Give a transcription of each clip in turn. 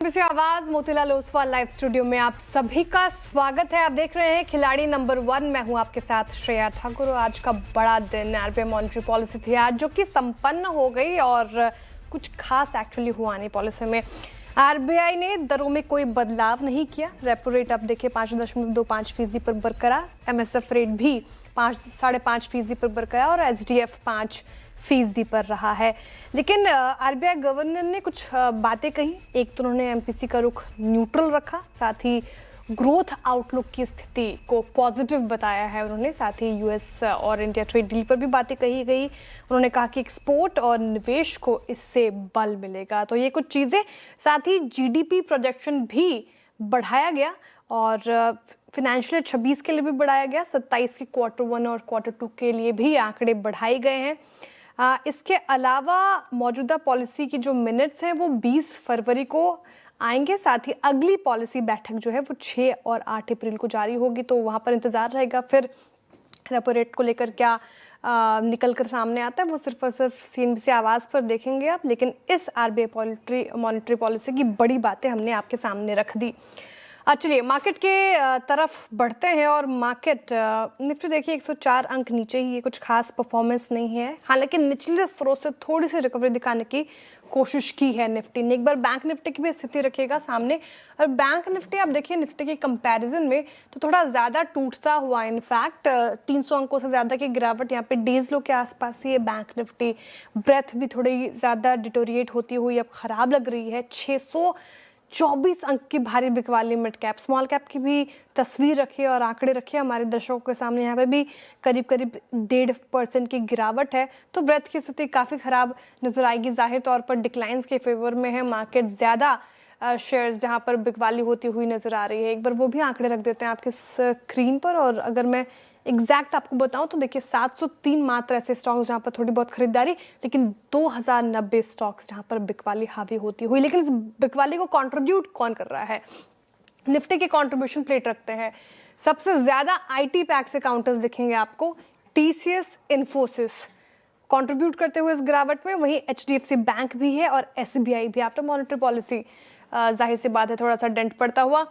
से आवाज Motilal Oswal live studio में आप सभी का स्वागत है। आप देख रहे हैं खिलाड़ी नंबर 1। मैं हूं आपके साथ श्रेया ठाकुर और आज का बड़ा दिन आरबीआई मॉनेटरी पॉलिसी थी आज जो कि संपन्न हो गई और कुछ खास एक्चुअली हुआ नहीं पॉलिसी में। आरबीआई ने दरों में कोई बदलाव नहीं किया। रेपो रेट आप देखिए 5.25% पर बरकरार, एमएसएफ रेट भी 5.5% पर बरकरार और एसडीएफ 5% पर रहा है। लेकिन आरबीआई गवर्नर ने कुछ बातें कही। एक तो उन्होंने एमपीसी का रुख न्यूट्रल रखा, साथ ही ग्रोथ आउटलुक की स्थिति को पॉजिटिव बताया है उन्होंने। साथ ही यूएस और इंडिया ट्रेड डील पर भी बातें कही गई। उन्होंने कहा कि एक्सपोर्ट और निवेश को इससे बल मिलेगा। तो ये कुछ चीज़ें, साथ ही जीडीपी प्रोजेक्शन भी बढ़ाया गया और फिनेंशियल 26 के लिए भी बढ़ाया गया। 27 के Q1 और Q2 के लिए भी आंकड़े बढ़ाए गए हैं। इसके अलावा मौजूदा पॉलिसी की जो मिनट्स हैं वो 20 फरवरी को आएंगे। साथ ही अगली पॉलिसी बैठक जो है वो 6 और 8 अप्रैल को जारी होगी, तो वहाँ पर इंतज़ार रहेगा फिर रेपो रेट को लेकर क्या निकल कर सामने आता है वो सिर्फ और सिर्फ सीएनबीसी आवाज़ पर देखेंगे आप। लेकिन इस आरबीआई मॉनेटरी पॉलिसी की बड़ी बातें हमने आपके सामने रख दी। चलिए मार्केट के तरफ बढ़ते हैं और मार्केट निफ्टी देखिए 104 अंक नीचे ही, ये कुछ खास परफॉर्मेंस नहीं है। हालांकि निचले स्तरों से थोड़ी सी रिकवरी दिखाने की कोशिश की है निफ्टी ने। एक बार बैंक निफ्टी की भी स्थिति रखिएगा सामने। और बैंक निफ्टी आप देखिए निफ्टी के कंपैरिजन में तो थोड़ा ज़्यादा टूटता हुआ, इनफैक्ट 300 अंकों से ज़्यादा की गिरावट यहाँ पे डेज लो के आसपास ही है बैंक निफ्टी। ब्रेथ भी थोड़ी ज़्यादा डिटोरिएट होती हुई अब ख़राब लग रही है। 624 अंक की भारी बिकवाली मिड कैप स्मॉल कैप की भी तस्वीर रखिए और आंकड़े रखिए हमारे दर्शकों के सामने। यहाँ पे भी करीब 1.5% की गिरावट है। तो ब्रेथ की स्थिति काफ़ी ख़राब नजर आएगी। जाहिर तौर पर डिक्लाइंस के फेवर में है मार्केट। ज़्यादा शेयर्स जहाँ पर बिकवाली होती हुई नजर आ रही है। एक बार वो भी आंकड़े रख देते हैं आपके स्क्रीन पर। और अगर मैं एग्जैक्ट आपको बताऊं तो देखिए 703 मात्र ऐसे स्टॉक्स जहां पर थोड़ी बहुत खरीदारी, लेकिन 2090 स्टॉक्स जहां पर बिकवाली हावी होती हुई। लेकिन इस बिकवाली को कंट्रीब्यूट कौन कर रहा है? निफ्टी के कंट्रीब्यूशन प्लेट रखते हैं। सबसे ज्यादा आईटी पैक से काउंटर्स दिखेंगे आपको। टीसीएस, इन्फोसिस कंट्रीब्यूट करते हुए इस गिरावट में। वहीं एचडीएफसी बैंक भी है और एसबीआई भी। आफ्टर मॉनेटरी पॉलिसी जाहिर सी बात है थोड़ा सा डेंट पड़ता हुआ।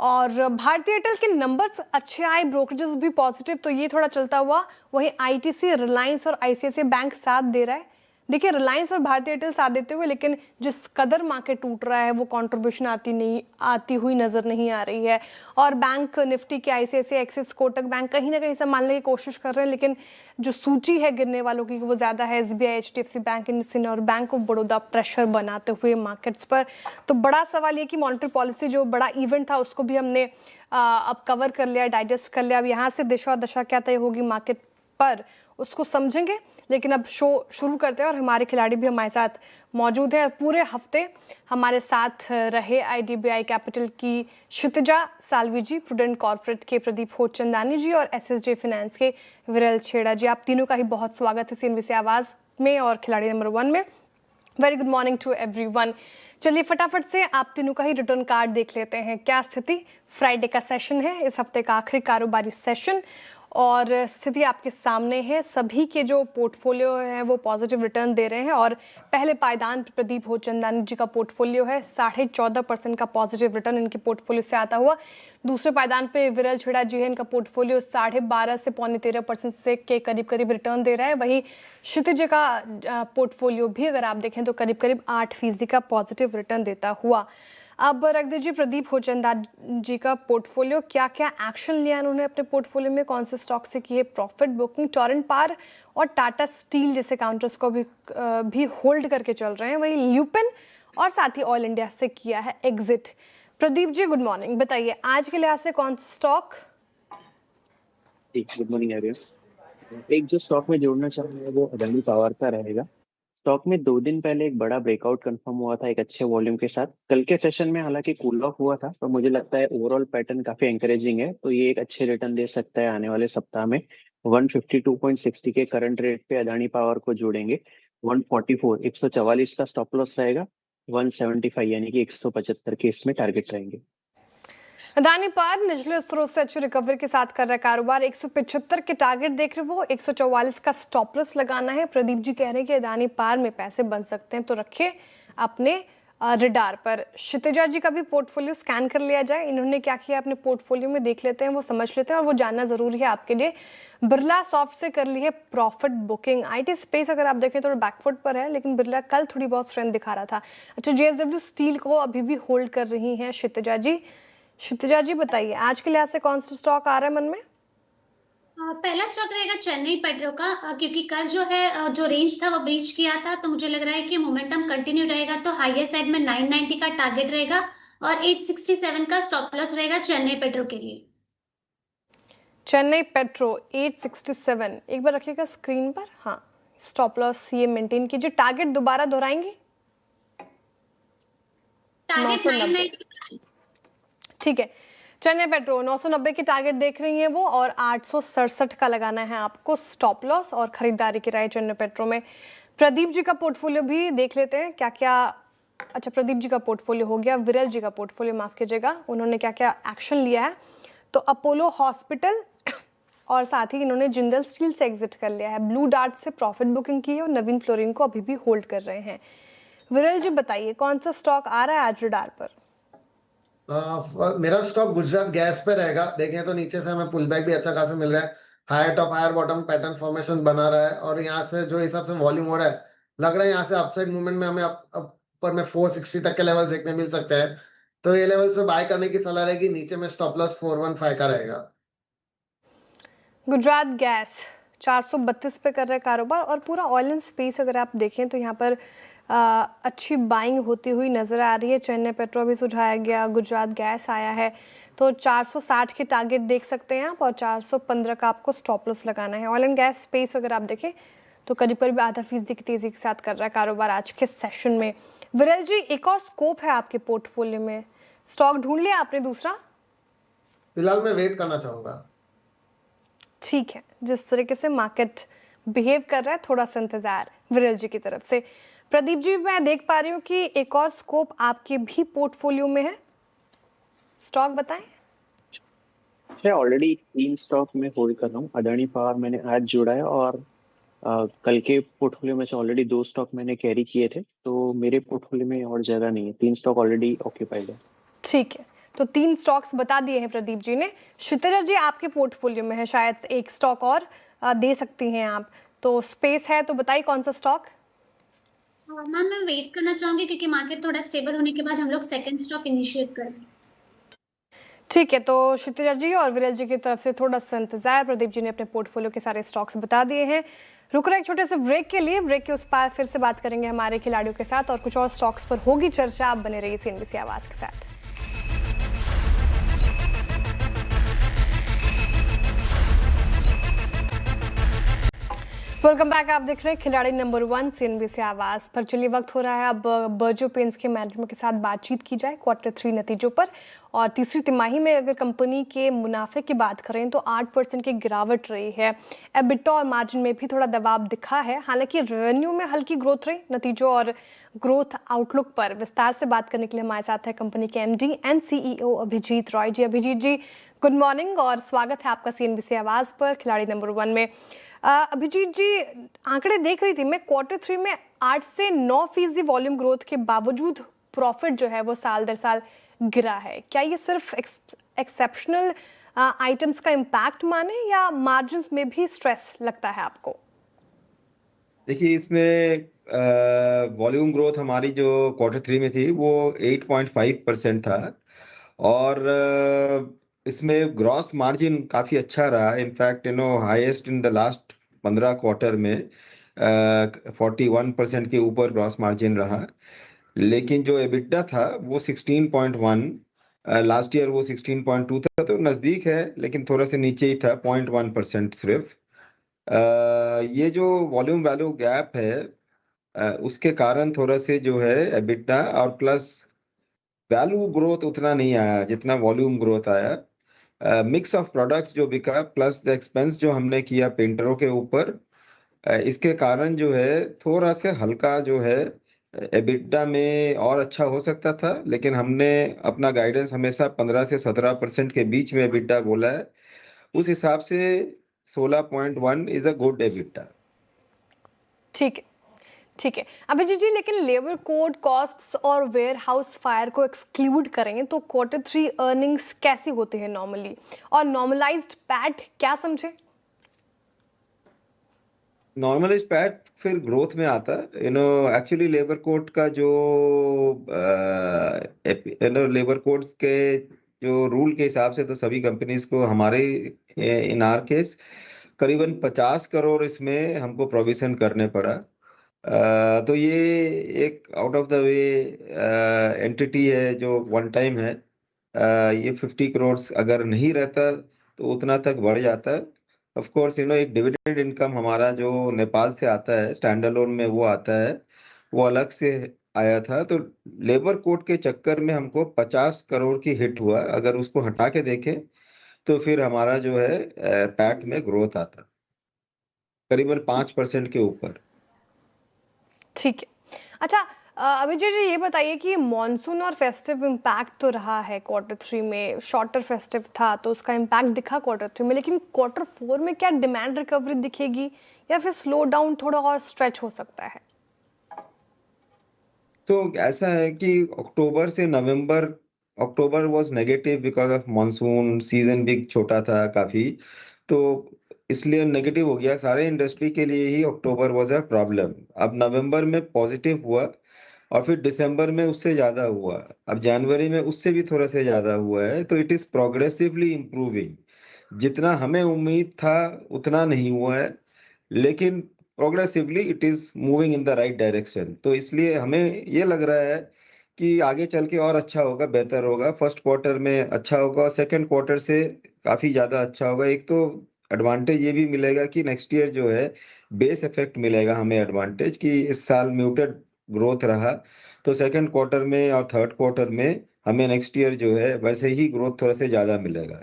और भारतीय एयरटेल के नंबर्स अच्छे आए, ब्रोकरेजेस भी पॉजिटिव, तो ये थोड़ा चलता हुआ। वहीं आईटीसी, रिलायंस और आईसीआईसीआई बैंक साथ दे रहा है। देखिए रिलायंस और भारतीय एयरटेल साथ देते हुए, लेकिन जिस कदर मार्केट टूट रहा है वो कंट्रीब्यूशन आती हुई नजर नहीं आ रही है। और बैंक निफ्टी के आईसीआईसीआई, एक्सिस, कोटक बैंक कहीं ना कहीं संभालने की कोशिश कर रहे हैं, लेकिन जो सूची है गिरने वालों की वो ज़्यादा है। एसबीआई, एचडीएफसी बैंक, इंडसइंड और बैंक ऑफ बड़ौदा प्रेशर बनाते हुए मार्केट्स पर। तो बड़ा सवाल ये कि मॉनेटरी पॉलिसी जो बड़ा इवेंट था उसको भी हमने अब कवर कर लिया, डाइजेस्ट कर लिया। अब यहाँ से दिशा दशा क्या तय होगी मार्केट पर उसको समझेंगे। लेकिन अब शो शुरू करते हैं और हमारे खिलाड़ी भी हमारे साथ मौजूद हैं। पूरे हफ्ते हमारे साथ रहे आईडीबीआई कैपिटल की क्षितिजा साल्वी जी, प्रूडेंट कॉर्पोरेट के प्रदीप होचंदानी जी और एसएसजे फाइनेंस के विरल छेड़ा जी। आप तीनों का ही बहुत स्वागत है सीएनबीसी आवाज़ में और खिलाड़ी नंबर 1 में। Very good morning to everyone. चलिए फटाफट से आप तीनों का ही रिटर्न कार्ड देख लेते हैं। क्या स्थिति? फ्राइडे का सेशन है, इस हफ्ते का आखिरी कारोबारी सेशन, और स्थिति आपके सामने है। सभी के जो पोर्टफोलियो हैं वो पॉजिटिव रिटर्न दे रहे हैं। और पहले पायदान पर प्रदीप होचंदानी जी का पोर्टफोलियो है 14.5% का पॉजिटिव रिटर्न इनके पोर्टफोलियो से आता हुआ। दूसरे पायदान पे विरल छेड़ा जी है, इनका पोर्टफोलियो 12.5 से 13.25% से के करीब रिटर्न दे रहा है। वहीं क्षितिज का पोर्टफोलियो भी अगर आप देखें तो करीब 8% का पॉजिटिव रिटर्न देता हुआ। अब रख दीजिए प्रदीप होचंदानी जी का पोर्टफोलियो, क्या क्या एक्शन लिया उन्होंने अपने पोर्टफोलियो में, कौन से स्टॉक से की है प्रॉफिट बुकिंग। टोरेंट पावर और टाटा स्टील जैसे काउंटर्स को भी होल्ड करके चल रहे हैं। वहीं ल्यूपिन और साथ ही ऑयल इंडिया से किया है exit. Pradeep ji good morning, बताइए आज के लिहाज से कौन सा स्टॉक? Good morning everyone. एक जो स्टॉक में जोड़ना चाहूंगा वो अदानी पावर का रहेगा। स्टॉक में 2 दिन पहले एक बड़ा ब्रेकआउट कंफर्म हुआ था एक अच्छे वॉल्यूम के साथ। कल के सेशन में हालांकि कूल ऑफ हुआ था, पर मुझे लगता है ओवरऑल पैटर्न काफी एंकरेजिंग है, तो ये एक अच्छे रिटर्न दे सकता है आने वाले सप्ताह में। 152.60 के करंट रेट पे अदानी पावर को जोड़ेंगे। 144 का स्टॉप लॉस रहेगा। 175 यानी कि 175 के इसमें टारगेट रहेंगे। अदानी पावर निचले स्तरों से अच्छी रिकवरी के साथ कर रहा है कारोबार। 175 के टारगेट देख रहे हो, 144 का स्टॉप लॉस लगाना है। प्रदीप जी कह रहे हैं कि अदानी पावर में पैसे बन सकते हैं तो रखिए अपने रिडार पर। क्षितिजा जी का भी पोर्टफोलियो स्कैन कर लिया जाए, इन्होंने क्या किया अपने पोर्टफोलियो में, देख लेते हैं, वो समझ लेते हैं और वो जानना जरूरी है आपके लिए। बिरला सॉफ्ट से कर ली है प्रॉफिट बुकिंग। आईटी स्पेस अगर आप देखें तो बैकफुट पर है, लेकिन बिरला कल थोड़ी बहुत स्ट्रेंथ दिखा रहा था। अच्छा, जेएसडब्ल्यू स्टील को अभी भी होल्ड कर रही हैं क्षितिजा जी। क्षितिजा जी बताइए आज के लिहाज से कौन सा स्टॉक आ रहा है मन में? पहला स्टॉक रहेगा चेन्नई पेट्रो का, क्योंकि कल जो है जो रेंज था वो ब्रीच किया था, तो मुझे लग रहा है कि मोमेंटम कंटिन्यू रहेगा, तो हाईयर साइड में 990 का टारगेट रहेगा और 867 का स्टॉप लॉस रहेगा चेन्नई पेट्रो के लिए। चेन्नई पेट्रो 867 एक बार रखिएगा स्क्रीन पर। हाँ, स्टॉप लॉस ये मेंटेन कीजिए। टारगेट दोबारा दोहराएंगे? टारगेट 990। ठीक है, चेन्नई पेट्रो 990 की टारगेट देख रही हैं वो, और 867 का लगाना है आपको स्टॉप लॉस और खरीदारी की राय चेन्नई पेट्रो में। प्रदीप जी का पोर्टफोलियो भी देख लेते हैं क्या क्या। अच्छा, प्रदीप जी का पोर्टफोलियो हो गया, विरल जी का पोर्टफोलियो माफ कीजिएगा, उन्होंने क्या क्या एक्शन लिया है। तो अपोलो हॉस्पिटल और साथ ही इन्होंने जिंदल स्टील से एग्जिट कर लिया है। ब्लू डार्ट से प्रॉफिट बुकिंग की है और नवीन फ्लोरिन को अभी भी होल्ड कर रहे हैं। विरल जी बताइए कौन सा स्टॉक आ रहा है आज रिडार पर? मेरा स्टॉक गुजरात गैस पे रहेगा। देखें तो नीचे से हमें पुल बैक भी अच्छा खासा मिल रहा है, higher top higher bottom pattern formation बना रहा है, और यहाँ से जो हिसाब से वॉल्यूम हो रहा है, लग रहा है यहाँ से अपसाइड मूवमेंट में हमें ऊपर में 460 तक के लेवल देखने मिल सकते हैं। तो ये लेवल्स पे बाय करने की सलाह रहेगी। नीचे में स्टॉप लॉस 415 का रहेगा। गुजरात गैस 432 पे कर रहे हैं कारोबार, और पूरा ऑयल एंड स्पेस अगर आप देखें तो यहाँ पर अच्छी बाइंग होती हुई नजर आ रही है। चेन्नई पेट्रो भी सुझाया गया, गुजरात गैस आया है, तो 460 के टारगेट देख सकते हैं आप, और 415 का आपको स्टॉप लॉस लगाना है। ऑयल एंड गैस स्पेस अगर आप देखें तो करीब करीब आधा फीसदी की तेजी के साथ कर रहा है कारोबार आज के सेशन में। विरल जी, एक और स्कोप है आपके पोर्टफोलियो में, स्टॉक ढूंढ लिया आपने दूसरा? फिलहाल मैं वेट करना चाहूंगा। ठीक है, जिस तरीके से मार्केट बिहेव कर रहा है, थोड़ा सा इंतजार विरल जी की तरफ से। प्रदीप जी, मैं देख पा रही हूँ कि एक और स्कोप आपके भी पोर्टफोलियो में है, स्टॉक बताएं। मैं ऑलरेडी 3 स्टॉक में होल्ड कर रहा हूँ। अदानी पावर मैंने आज जोड़ा है, और कल के पोर्टफोलियो में से ऑलरेडी 2 स्टॉक मैंने कैरी किए थे, तो मेरे पोर्टफोलियो में और जगह नहीं है, 3 स्टॉक ऑलरेडी ऑक्यूपाइड है। ठीक है, तो 3 स्टॉक्स बता दिए हैं प्रदीप जी ने। क्षितिजा जी, आपके पोर्टफोलियो में है शायद एक स्टॉक और दे सकती हैं आप, तो स्पेस है तो बताइए कौन सा स्टॉक? मैम मैं वेट करना चाहूंगी, क्योंकि मार्केट थोड़ा स्टेबल होने के बाद हम लोग सेकंड स्टॉक इनिशिएट करेंगे। ठीक है, तो क्षितिजा जी और विरल जी की तरफ से थोड़ा सा इंतजार। प्रदीप जी ने अपने पोर्टफोलियो के सारे स्टॉक्स बता दिए हैं। रुक रहे एक छोटे से ब्रेक के लिए, ब्रेक के उस पार फिर से बात करेंगे हमारे खिलाड़ियों के साथ, और कुछ और स्टॉक्स पर होगी चर्चा। आप बने रहिए सीएनबीसी आवाज के साथ। वेलकम बैक, आप देख रहे हैं खिलाड़ी नंबर 1 सीएनबीसी आवाज पर। चलिए, वक्त हो रहा है अब बर्जो पेंट्स के मैनेजमेंट के साथ बातचीत की जाए क्वार्टर 3 नतीजों पर। और तीसरी तिमाही में अगर कंपनी के मुनाफे की बात करें तो 8% की गिरावट रही है। एबिटा और मार्जिन में भी थोड़ा दबाव दिखा है, हालांकि रेवेन्यू में हल्की ग्रोथ रही। नतीजों और ग्रोथ आउटलुक पर विस्तार से बात करने के लिए हमारे साथ है कंपनी के MD and CEO Abhijit Roy ji. Abhijit ji, good morning और स्वागत है आपका सीएनबीसी आवाज पर खिलाड़ी नंबर 1 में। अभिजीत जी, आंकड़े देख रही थी मैं, क्वार्टर 3 में 8 से 9% वॉल्यूम ग्रोथ के बावजूद प्रॉफिट जो है वो साल दर साल गिरा है। क्या ये सिर्फ एक्सेप्शनल आइटम्स का इम्पैक्ट माने, या मार्जिन्स में भी स्ट्रेस लगता है आपको? देखिए, इसमें वॉल्यूम ग्रोथ हमारी जो क्वार्टर 3 में थी वो 8.5% था, और इसमें ग्रॉस मार्जिन काफ़ी अच्छा रहा। In fact highest in the last 15 quarter में 41% के ऊपर ग्रॉस मार्जिन रहा। लेकिन जो एबिटा था वो 16.1, लास्ट ईयर वो 16.2 था, तो नज़दीक है लेकिन थोड़ा से नीचे ही था, 0.1% सिर्फ। ये जो वॉल्यूम वैल्यू गैप है, उसके कारण थोड़ा से जो है एबिटा और प्लस वैल्यू ग्रोथ उतना नहीं आया जितना वॉल्यूम ग्रोथ आया। मिक्स ऑफ प्रोडक्ट्स जो बिका प्लस द एक्सपेंस जो हमने किया पेंटरों के ऊपर, इसके कारण जो है थोड़ा से हल्का जो है एबिटा में और अच्छा हो सकता था, लेकिन हमने अपना गाइडेंस हमेशा 15 से 17% के बीच में एबिटा बोला है। उस हिसाब से 16.1 इज अ गुड एबिटा। ठीक है, ठीक है अभिजीत जी, लेकिन लेबर कोड कॉस्ट्स और वेयर हाउस फायर को एक्सक्लूड करें तो Q3 अर्निंग्स कैसी होती है नॉर्मली, और नॉर्मलाइज्ड पैट क्या समझे? नॉर्मलाइज पैट फिर ग्रोथ में आता है। एक्चुअली लेबर कोड का जो लेबर कोड्स के जो रूल के हिसाब से तो सभी कंपनीज को हमारे इन आर केस करीबन 50 करोड़ इसमें हमको प्रोविजन करने पड़ा। तो ये एक out of the way entity है जो वन टाइम है। ये 50 करोड़ अगर नहीं रहता तो उतना तक बढ़ जाता है। ऑफ कोर्स एक डिविडेंड इनकम हमारा जो नेपाल से आता है स्टैंड अलोन में, वो आता है, वो अलग से आया था। तो लेबर कोड के चक्कर में हमको 50 करोड़ की हिट हुआ। अगर उसको हटा के देखें तो फिर हमारा जो है पैट में ग्रोथ आता करीबन 5% के ऊपर। ठीक है। अच्छा अभिजीत जी, ये बताइए कि मॉनसून और फेस्टिव इम्पैक्ट तो रहा है Q3 में, शॉर्टर फेस्टिव था तो उसका इम्पैक्ट दिखा Q3 में, लेकिन Q4 में क्या डिमांड रिकवरी दिखेगी या फिर स्लो डाउन थोड़ा और स्ट्रेच हो सकता है? तो ऐसा है कि अक्टूबर से November, October was negative because of monsoon, season भी छोटा था काफी, तो इसलिए नेगेटिव हो गया सारे इंडस्ट्री के लिए ही। अक्टूबर वाज अ प्रॉब्लम। अब नवंबर में पॉजिटिव हुआ और फिर दिसंबर में उससे ज्यादा हुआ, अब जनवरी में उससे भी थोड़ा सा ज्यादा हुआ है। तो इट इज प्रोग्रेसिवली इम्प्रूविंग। जितना हमें उम्मीद था उतना नहीं हुआ है, लेकिन progressively it is moving in the right direction. तो इसलिए हमें ये लग रहा है कि आगे चल के और अच्छा होगा, बेहतर होगा। फर्स्ट क्वार्टर में अच्छा होगा और सेकंड क्वार्टर से काफी ज्यादा अच्छा होगा। एक तो एडवांटेज ये भी मिलेगा कि नेक्स्ट ईयर जो है बेस इफेक्ट मिलेगा हमें एडवांटेज, कि इस साल म्यूटेड ग्रोथ रहा तो सेकंड क्वार्टर में और थर्ड क्वार्टर में हमें नेक्स्ट ईयर जो है वैसे ही ग्रोथ थोड़ा से ज्यादा मिलेगा।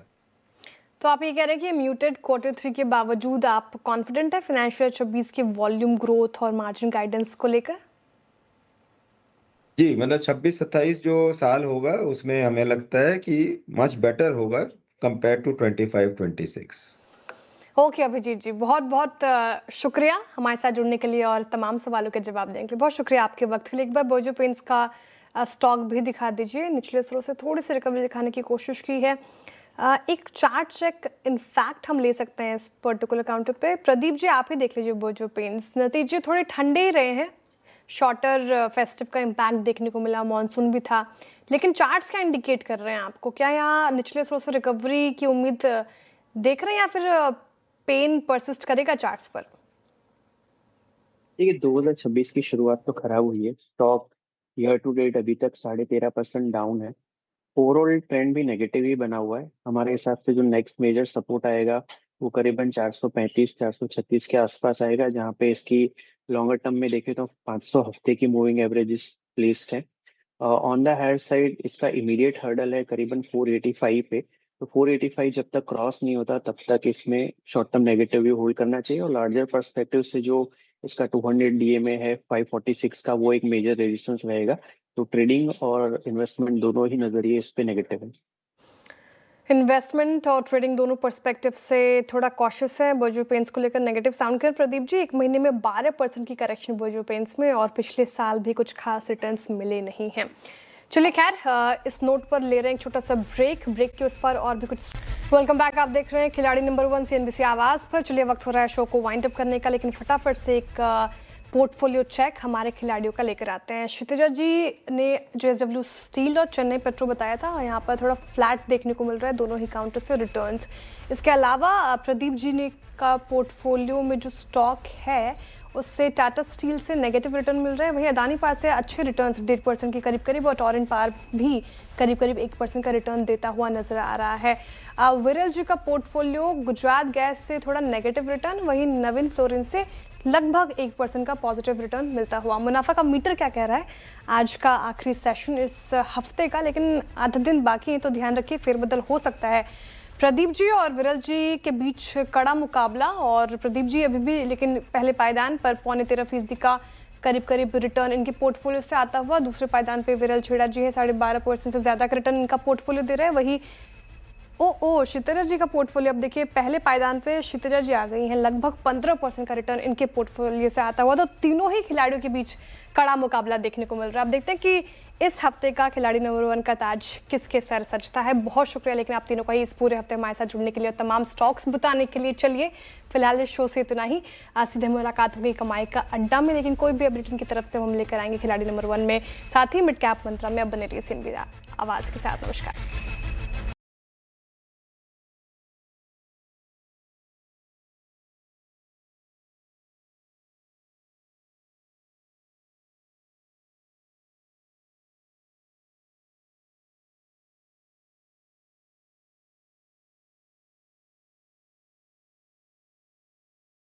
तो आप ये कह रहे हैं कि म्यूटेड Q3 के बावजूद आप कॉन्फिडेंट है फाइनेंशियल 26 के वॉल्यूम ग्रोथ और मार्जिन गाइडेंस को लेकर? जी, मतलब 26-27 जो साल होगा उसमें हमें लगता है कि मच बेटर होगा कंपेयर टू 25-26। ओके अभिजीत जी, बहुत बहुत शुक्रिया हमारे साथ जुड़ने के लिए और तमाम सवालों के जवाब देने के लिए। बहुत शुक्रिया आपके वक्त के लिए। एक बार बोजो पेंट्स का स्टॉक भी दिखा दीजिए। निचले स्तरों से थोड़ी सी रिकवरी दिखाने की कोशिश की है। एक चार्ट चेक इनफैक्ट हम ले सकते हैं इस पर्टिकुलर काउंटर पे। प्रदीप जी आप ही देख लीजिए बोजो पेंट्स, नतीजे थोड़े ठंडे ही रहे हैं। शॉर्टर फेस्टिव का इम्पैक्ट देखने को मिला, मॉनसून भी था, लेकिन चार्ट्स क्या इंडिकेट कर रहे हैं आपको? क्या यहाँ निचले स्तरों से रिकवरी की उम्मीद देख रहे हैं या फिर पेन परसिस्ट करेगा चार्ट्स पर? देखिए 2026 की शुरुआत तो खराब हुई है। स्टॉक ईयर टू डेट अभी तक 13.5% डाउन है। ओवरऑल ट्रेंड भी नेगेटिव ही बना हुआ है। हमारे हिसाब से जो नेक्स्ट मेजर सपोर्ट आएगा वो करीबन 435-436 के आसपास आएगा, जहाँ पे इसकी लॉन्गर टर्म में देखें तो 500 हफ्ते की मूविंग एवरेजेस प्लेस्ड है। ऑन द हायर साइड इसका इमीडिएट हर्डल है करीबन 485 पे। तो 485 जब तक क्रॉस नहीं होता तब तक इसमें short term negative view hold करना चाहिए। और लार्जर पर्सपेक्टिव से जो इसका 200 डीएमए है 546 का, वो एक मेजर रेजिस्टेंस रहेगा। तो ट्रेडिंग और इन्वेस्टमेंट दोनों ही नजरिए इस पे नेगेटिव है। इन्वेस्टमेंट और ट्रेडिंग दोनों पर्सपेक्टिव से थोड़ा कॉशियस है बोजो पेंट्स को लेकर। नेगेटिव साउंड कर प्रदीप जी, एक महीने में 12% की करेक्शन बोजो पेंट्स में, और पिछले साल भी कुछ खास रिटर्न्स मिले नहीं हैं। चलिए खैर, इस नोट पर ले रहे हैं एक छोटा सा ब्रेक के उस पर और भी कुछ। वेलकम बैक, आप देख रहे हैं खिलाड़ी नंबर 1 CNBC आवाज़ पर। चलिए वक्त हो रहा है शो को वाइंड अप करने का, लेकिन फटाफट से एक पोर्टफोलियो चेक हमारे खिलाड़ियों का लेकर आते हैं। क्षितिजा जी ने JSW स्टील और चेन्नई पेट्रो बताया था, यहाँ पर थोड़ा फ्लैट देखने को मिल रहा है दोनों ही काउंटर से रिटर्न्स। इसके अलावा प्रदीप जी ने का पोर्टफोलियो में जो स्टॉक है उससे टाटा स्टील से नेगेटिव रिटर्न मिल रहा है, वहीं अदानी पावर से अच्छे रिटर्न्स 1.5% की करीब और टॉरेंट पावर भी करीब 1% का रिटर्न देता हुआ नजर आ रहा है। विरल जी का पोर्टफोलियो गुजरात गैस से थोड़ा नेगेटिव रिटर्न, वहीं नवीन फ्लोरिन से लगभग 1% का पॉजिटिव रिटर्न मिलता हुआ। मुनाफा का मीटर क्या कह रहा है? आज का आखिरी सेशन इस हफ्ते का, लेकिन आधा दिन बाकी है तो ध्यान रखिए फेरबदल हो सकता है। प्रदीप जी और विरल जी के बीच कड़ा मुकाबला, और प्रदीप जी अभी भी लेकिन पहले पायदान पर 13.25% का करीब रिटर्न इनके पोर्टफोलियो से आता हुआ। दूसरे पायदान पे विरल छेड़ा जी है 12.5% से ज़्यादा का रिटर्न इनका पोर्टफोलियो दे रहे हैं। वही ओ शितरा जी का पोर्टफोलियो, अब देखिए पहले पायदान पे शितरा जी आ गई हैं, लगभग 15% का रिटर्न इनके पोर्टफोलियो से आता हुआ, तो तीनों ही खिलाड़ियों के बीच कड़ा मुकाबला देखने को मिल रहा है। अब देखते हैं कि इस हफ्ते का खिलाड़ी नंबर 1 का ताज किसके सर सजता है। बहुत शुक्रिया लेकिन आप तीनों का ही इस पूरे हफ्ते हमारे साथ जुड़ने के लिए और तमाम स्टॉक्स बताने के लिए। चलिए फिलहाल इस शो से इतना ही, आज सीधे मुलाकात होगी कमाई का अड्डा में, लेकिन कोई भी अपडेट की तरफ से हम लेकर आएंगे खिलाड़ी नंबर 1 में, साथ ही मिड कैप मंत्रा में। अब बने रहिए सीएनबी आवाज़ के साथ। नमस्कार।